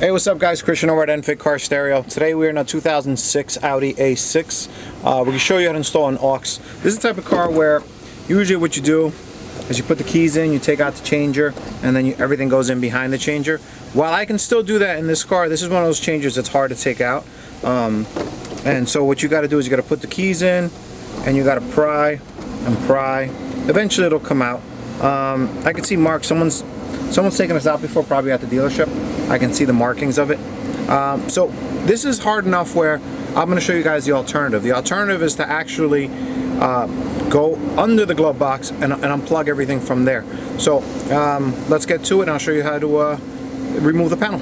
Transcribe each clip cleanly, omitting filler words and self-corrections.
Hey, what's up guys? Christian over at Enfit Car Stereo. Today we're in a 2006 Audi A6. We're going to show you how to install an AUX. This is the type of car where usually what you do is you put the keys in, you take out the changer, and then everything goes in behind the changer. While I can still do that in this car, this is one of those changers that's hard to take out. And so what you got to do is you got to put the keys in, and you got to pry and pry. Eventually it'll come out. I can see marks. Someone's taken this out before, probably at the dealership. I can see the markings of it. So this is hard enough where I'm going to show you guys the alternative. The alternative is to actually go under the glove box and unplug everything from there. So let's get to it and I'll show you how to remove the panel.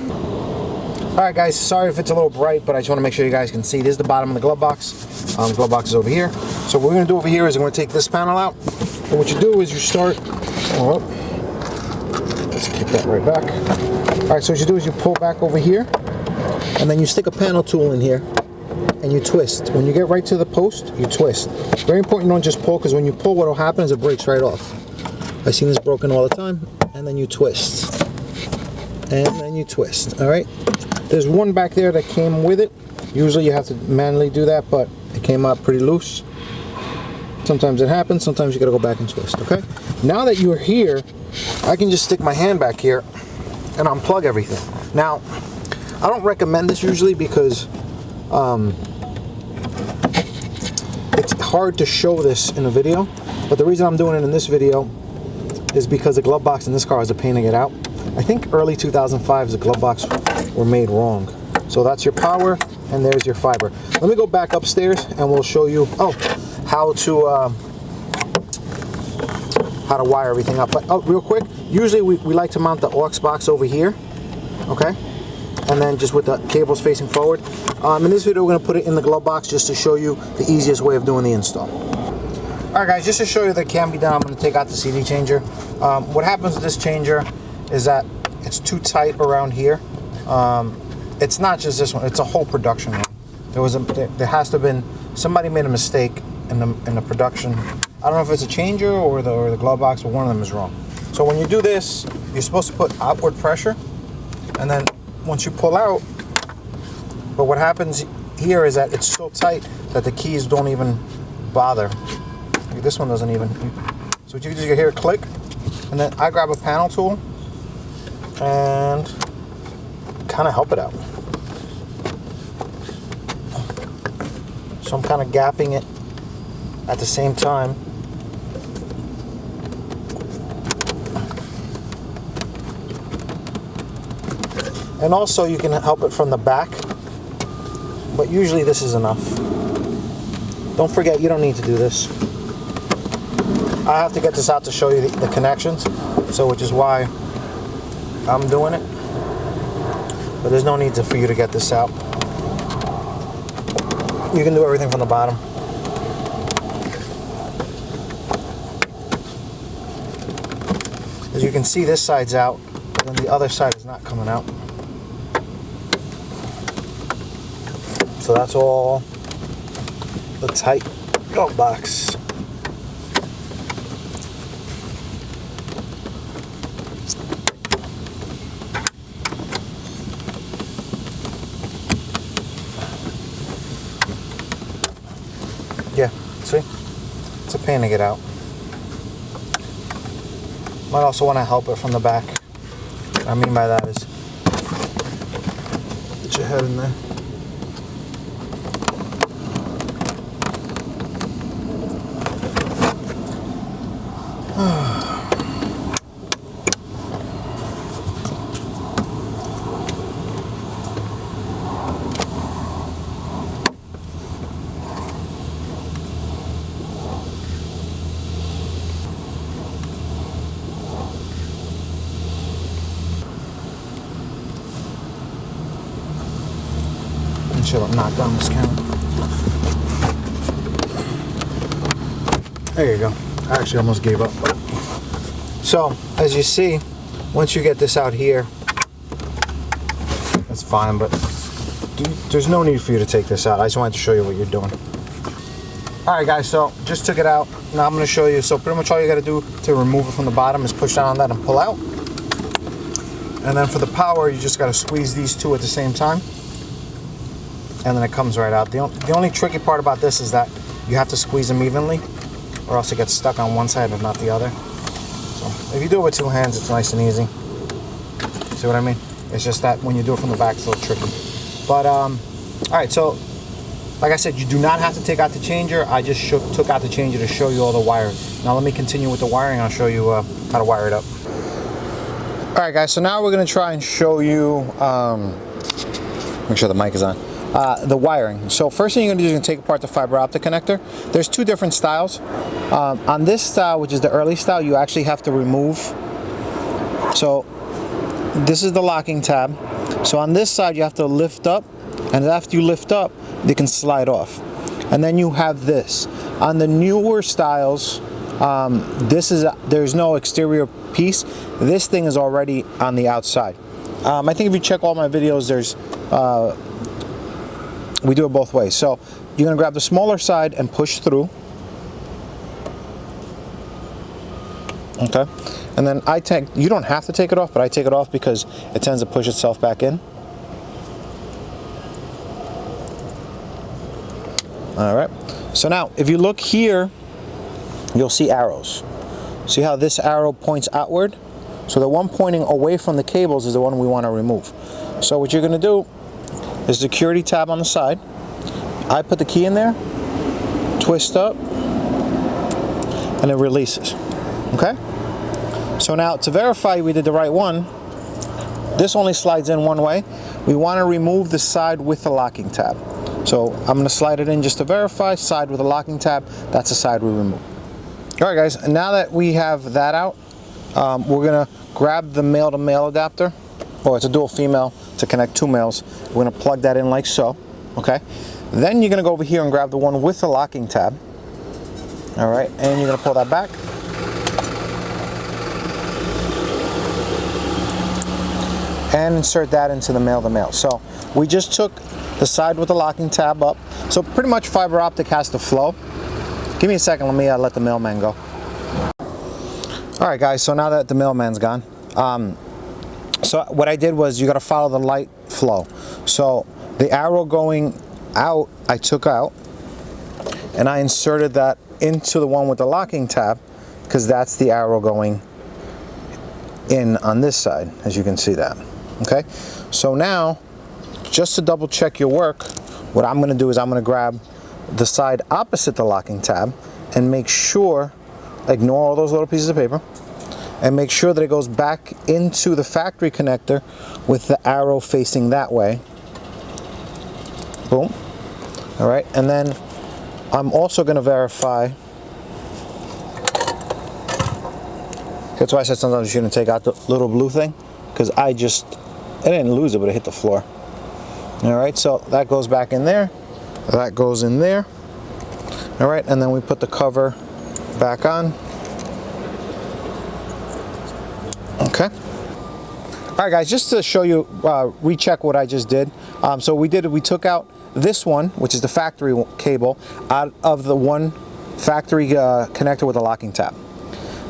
Alright guys, sorry if it's a little bright, but I just want to make sure you guys can see. This is the bottom of the glove box. The glove box is over here. So what we're going to do over here is I'm going to take this panel out. And what you do is you start... let's kick that right back. Alright, so what you do is you pull back over here, and then you stick a panel tool in here, and you twist. When you get right to the post, you twist. Very important you don't just pull, because when you pull, what will happen is it breaks right off. I've seen this broken all the time. And then you twist. And then you twist, alright? There's one back there that came with it. Usually you have to manually do that, but it came out pretty loose. Sometimes it happens, sometimes you gotta go back and twist, okay? Now that you're here, I can just stick my hand back here and unplug everything. Now, I don't recommend this usually because it's hard to show this in a video, but the reason I'm doing it in this video is because the glove box in this car is a pain to get out. I think early 2005 the glove box were made wrong. So that's your power and there's your fiber. Let me go back upstairs and we'll show you how to wire everything up. But real quick, usually we like to mount the AUX box over here, okay? And then just with the cables facing forward. In this video we're going to put it in the glove box just to show you the easiest way of doing the install. Alright guys, just to show you that it can be done, I'm going to take out the CD changer. What happens with this changer is that it's too tight around here. It's not just this one, it's a whole production one. There has to have been, somebody made a mistake in the production. I don't know if it's a changer or the glove box, but one of them is wrong. So when you do this, you're supposed to put outward pressure, and then once you pull out, but what happens here is that it's so tight that the keys don't even bother. Like this one doesn't even. So what you just hear it click, and then I grab a panel tool and kind of help it out. So I'm kind of gapping it at the same time. And also you can help it from the back, but usually this is enough. Don't forget, you don't need to do this. I have to get this out to show you the connections, so which is why I'm doing it. But there's no need for you to get this out. You can do everything from the bottom. As you can see, this side's out, and the other side is not coming out. So that's all the tight glove box. Yeah, see? It's a pain to get out. Might also want to help it from the back. What I mean by that is get your head in there. Should have knocked down this camera. There you go. I actually almost gave up. So, as you see, once you get this out here, that's fine, but there's no need for you to take this out. I just wanted to show you what you're doing. Alright guys, so just took it out. Now I'm going to show you. So pretty much all you got to do to remove it from the bottom is push down on that and pull out. And then for the power, you just got to squeeze these two at the same time. And then it comes right out. The only tricky part about this is that you have to squeeze them evenly, or else it gets stuck on one side and not the other. So if you do it with two hands, it's nice and easy. See what I mean? It's just that when you do it from the back, it's a little tricky. But all right, so like I said, you do not have to take out the changer. I just took out the changer to show you all the wiring. Now let me continue with the wiring. I'll show you how to wire it up. All right, guys, so now we're gonna try and show you, make sure the mic is on, the wiring. So first thing you're gonna do is you're gonna take apart the fiber optic connector. There's two different styles. On this style, which is the early style, you actually have to remove. So this is the locking tab. So on this side, you have to lift up, and after you lift up, they can slide off. And then you have this. On the newer styles, there's no exterior piece. This thing is already on the outside. I think if you check all my videos, we do it both ways. So you're gonna grab the smaller side and push through. Okay, and then you don't have to take it off, but I take it off because it tends to push itself back in. All right, so now if you look here, you'll see arrows. See how this arrow points outward? So the one pointing away from the cables is the one we want to remove. So what you're going to do is security tab on the side. I put the key in there, twist up, and it releases. Okay? So now to verify we did the right one, this only slides in one way. We want to remove the side with the locking tab. So I'm going to slide it in just to verify, side with the locking tab, that's the side we remove. All right, guys, and now that we have that out, we're gonna grab the male to male adapter, or it's a dual female to connect two males. We're gonna plug that in like so, okay? Then you're gonna go over here and grab the one with the locking tab, all right? And you're gonna pull that back. And insert that into the male to male. So we just took the side with the locking tab up. So pretty much fiber optic has to flow. Give me a second, let me let the mailman go. All right, guys, so now that the mailman's gone, so what I did was you gotta follow the light flow. So the arrow going out, I took out, and I inserted that into the one with the locking tab, because that's the arrow going in on this side, as you can see that, okay? So now, just to double check your work, what I'm gonna do is I'm gonna grab the side opposite the locking tab and make sure, ignore all those little pieces of paper, and make sure that it goes back into the factory connector with the arrow facing that way. Boom. All right, and then I'm also going to verify. That's why I said sometimes you shouldn't take out the little blue thing, because I didn't lose it, but it hit the floor. All right, so that goes back in there. That goes in there. All right, and then we put the cover back on. Okay. All right, guys, just to show you, recheck what I just did. So we took out this one, which is the factory cable, out of the one factory connector with a locking tab.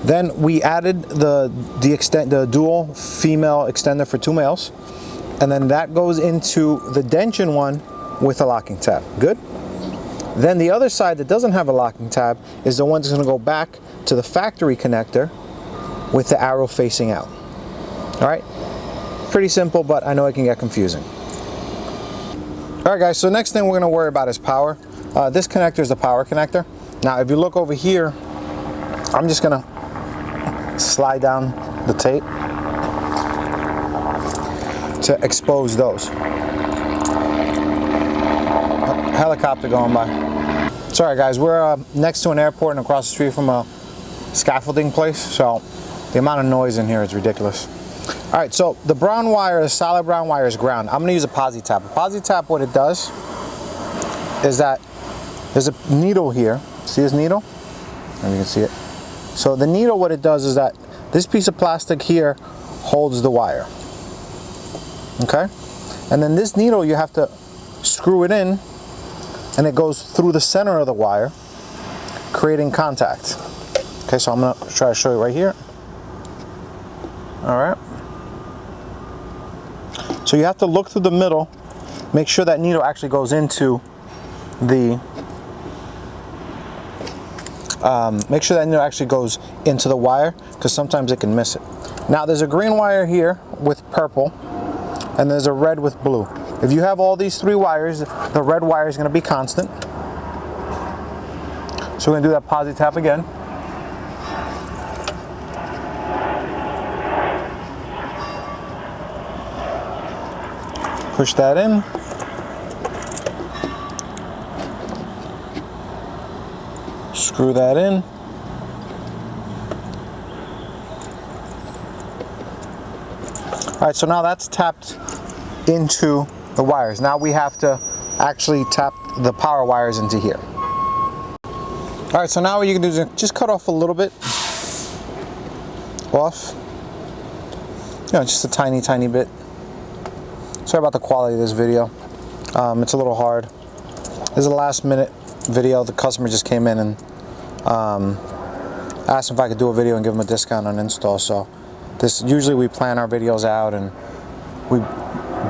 Then we added the dual female extender for two males, and then that goes into the Dension one with a locking tab. Good? Then the other side that doesn't have a locking tab is the one that's going to go back to the factory connector with the arrow facing out. All right? Pretty simple, but I know it can get confusing. All right, guys, so next thing we're going to worry about is power. This connector is the power connector. Now, if you look over here, I'm just going to slide down the tape to expose those. Helicopter going by. Sorry, guys, we're next to an airport and across the street from a scaffolding place, so the amount of noise in here is ridiculous. All right, so the brown wire, the solid brown wire is ground. I'm gonna use a posi tap. A posi tap, what it does is that there's a needle here. See this needle? And you can see it. So the needle, what it does is that this piece of plastic here holds the wire. Okay? And then this needle, you have to screw it in, and it goes through the center of the wire, creating contact. Okay, so I'm gonna try to show you right here. All right. So you have to look through the middle, make sure that needle actually goes into the wire, because sometimes it can miss it. Now there's a green wire here with purple, and there's a red with blue. If you have all these three wires, the red wire is going to be constant. So we're going to do that posi tap again. Push that in. Screw that in. All right, so now that's tapped into the wires. Now we have to actually tap the power wires into here. All right, so now what you can do is just cut off a little bit off. You know, just a tiny, tiny bit. Sorry about the quality of this video. It's a little hard. This is a last minute video. The customer just came in and asked if I could do a video and give them a discount on install. So this, usually we plan our videos out and we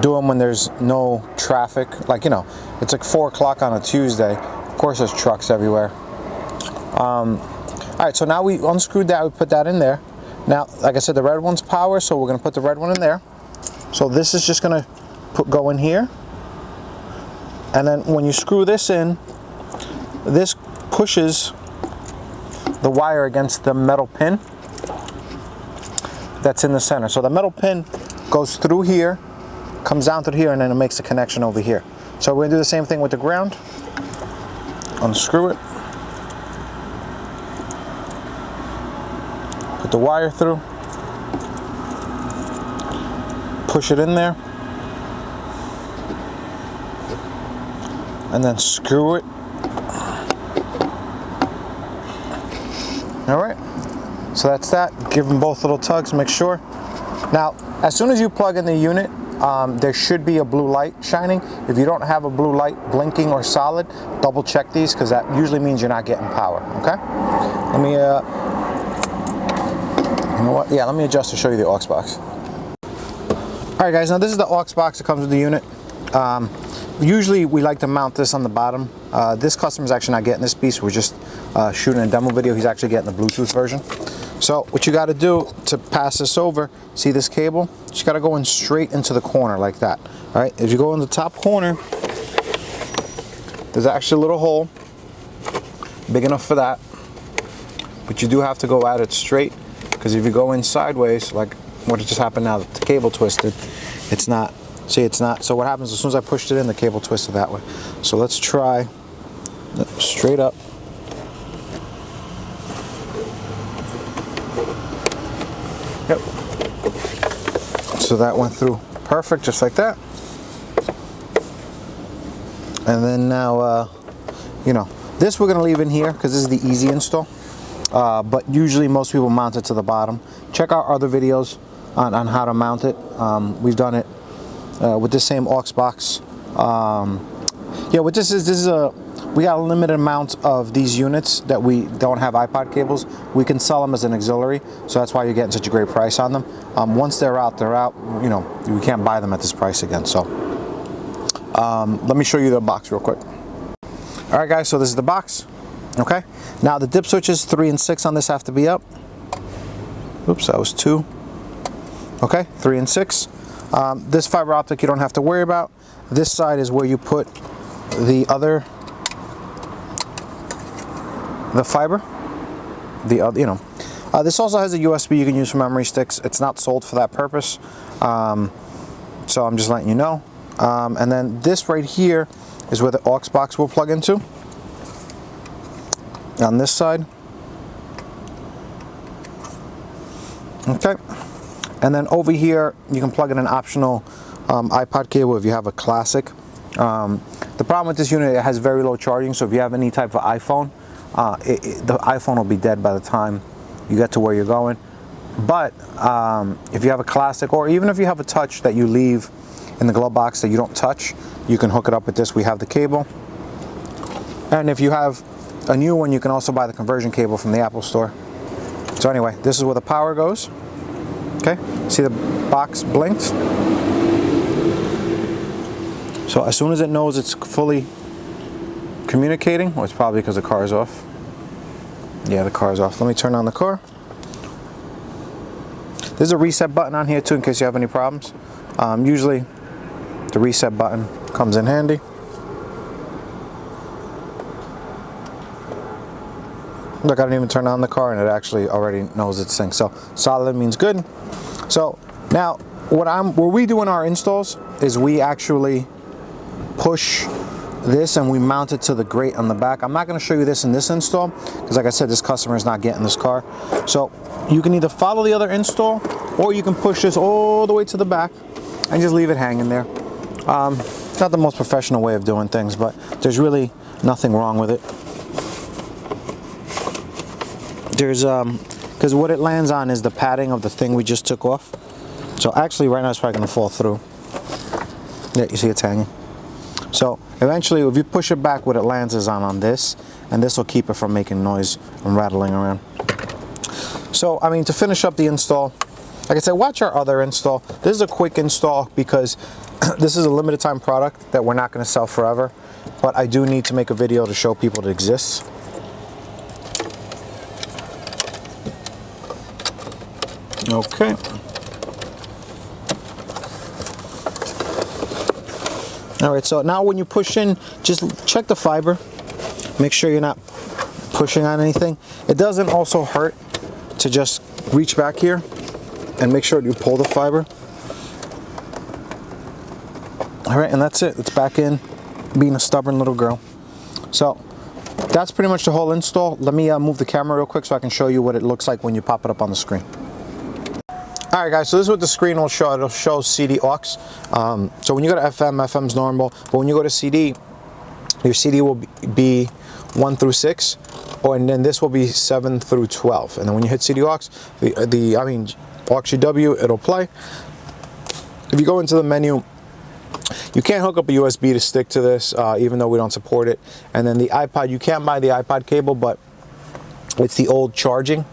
do them when there's no traffic. Like, you know, it's like 4 o'clock on a Tuesday. Of course there's trucks everywhere. All right, so now we unscrewed that, we put that in there. Now, like I said, the red one's power, so we're gonna put the red one in there. So this is just gonna go in here. And then when you screw this in, this pushes the wire against the metal pin that's in the center. So the metal pin goes through here, comes down through here, and then it makes a connection over here. So we're gonna do the same thing with the ground. Unscrew it. Put the wire through. Push it in there. And then screw it. All right. So that's that. Give them both little tugs, make sure. Now, as soon as you plug in the unit, there should be a blue light shining. If you don't have a blue light blinking or solid, double check these, because that usually means you're not getting power, okay? Let me, you know what? Yeah, let me adjust to show you the aux box. All right, guys, now this is the aux box that comes with the unit. Usually we like to mount this on the bottom. This customer's actually not getting this piece. We're just shooting a demo video. He's actually getting the Bluetooth version. So what you got to do to pass this over, see this cable? You just got to go in straight into the corner like that. All right, if you go in the top corner, there's actually a little hole, big enough for that. But you do have to go at it straight, because if you go in sideways, like what just happened now, the cable twisted, it's not. See, it's not. So what happens, as soon as I pushed it in, the cable twisted that way. So let's try straight up. Yep. So that went through perfect, just like that. And then now, you know, this we're gonna leave in here because this is the easy install. But usually most people mount it to the bottom. Check out our other videos on how to mount it. We've done it with the same aux box. Yeah, what this is we got a limited amount of these units that we don't have iPod cables. We can sell them as an auxiliary, so that's why you're getting such a great price on them. Once they're out, you know, we can't buy them at this price again. So let me show you the box real quick. All right, guys, so this is the box. Okay, now the dip switches 3 and 6 on this have to be up. Oops, that was 2. Okay, 3 and 6. This fiber optic you don't have to worry about. This side is where you put the fiber, you know. This also has a USB you can use for memory sticks. It's not sold for that purpose, so I'm just letting you know. And then this right here is where the aux box will plug into. On this side. Okay. And then over here, you can plug in an optional iPod cable if you have a classic. The problem with this unit, it has very low charging, so if you have any type of iPhone, the iPhone will be dead by the time you get to where you're going. But if you have a classic, or even if you have a touch that you leave in the glove box that you don't touch, you can hook it up with this. We have the cable. And if you have a new one, you can also buy the conversion cable from the Apple store. So anyway, this is where the power goes. Okay, see the box blinked? So as soon as it knows it's fully communicating, well, it's probably because the car is off. Yeah, the car is off. Let me turn on the car. There's a reset button on here too in case you have any problems. Usually the reset button comes in handy. Look, I didn't even turn on the car and it actually already knows it's synced. So solid means good. So now what we do in our installs is we actually push this and we mount it to the grate on the back. I'm not going to show you this in this install because like I said, this customer is not getting this car. So you can either follow the other install or you can push this all the way to the back and just leave it hanging there. It's not the most professional way of doing things, but there's really nothing wrong with it. There's because what it lands on is the padding of the thing we just took off. So actually right now it's probably going to fall through. Yeah, you see it's hanging. So eventually if you push it back, what it lands is on this, and this will keep it from making noise and rattling around. So I mean, to finish up the install, like I said, watch our other install. This is a quick install because this is a limited time product that we're not going to sell forever, but I do need to make a video to show people it exists. Okay. All right, so now when you push in, just check the fiber. Make sure you're not pushing on anything. It doesn't also hurt to just reach back here and make sure you pull the fiber. All right, and that's it. It's back in, being a stubborn little girl. So that's pretty much the whole install. Let me move the camera real quick so I can show you what it looks like when you pop it up on the screen. All right, guys, so this is what the screen will show. It'll show CD AUX. So when you go to FM, FM's normal. But when you go to CD, your CD will be 1 through 6, and then this will be 7 through 12. And then when you hit CD AUX, AUX UW, it'll play. If you go into the menu, you can't hook up a USB to stick to this, even though we don't support it. And then the iPod, you can't buy the iPod cable, but it's the old charging.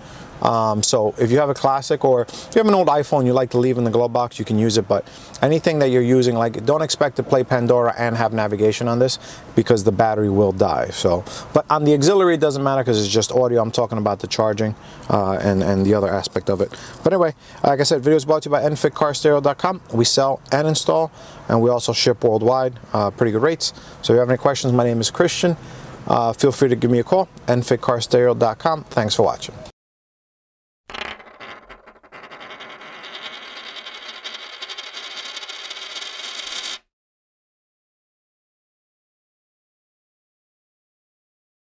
So if you have a classic, or if you have an old iPhone you like to leave in the glove box, you can use it. But anything that you're using, like, don't expect to play Pandora and have navigation on this because the battery will die. So, but on the auxiliary it doesn't matter because it's just audio. I'm talking about the charging and the other aspect of it. But anyway, like I said, videos brought to you by nfitcarstereo.com. We sell and install, and we also ship worldwide, pretty good rates. So if you have any questions, my name is Christian. Feel free to give me a call, nfitcarstereo.com. Thanks for watching.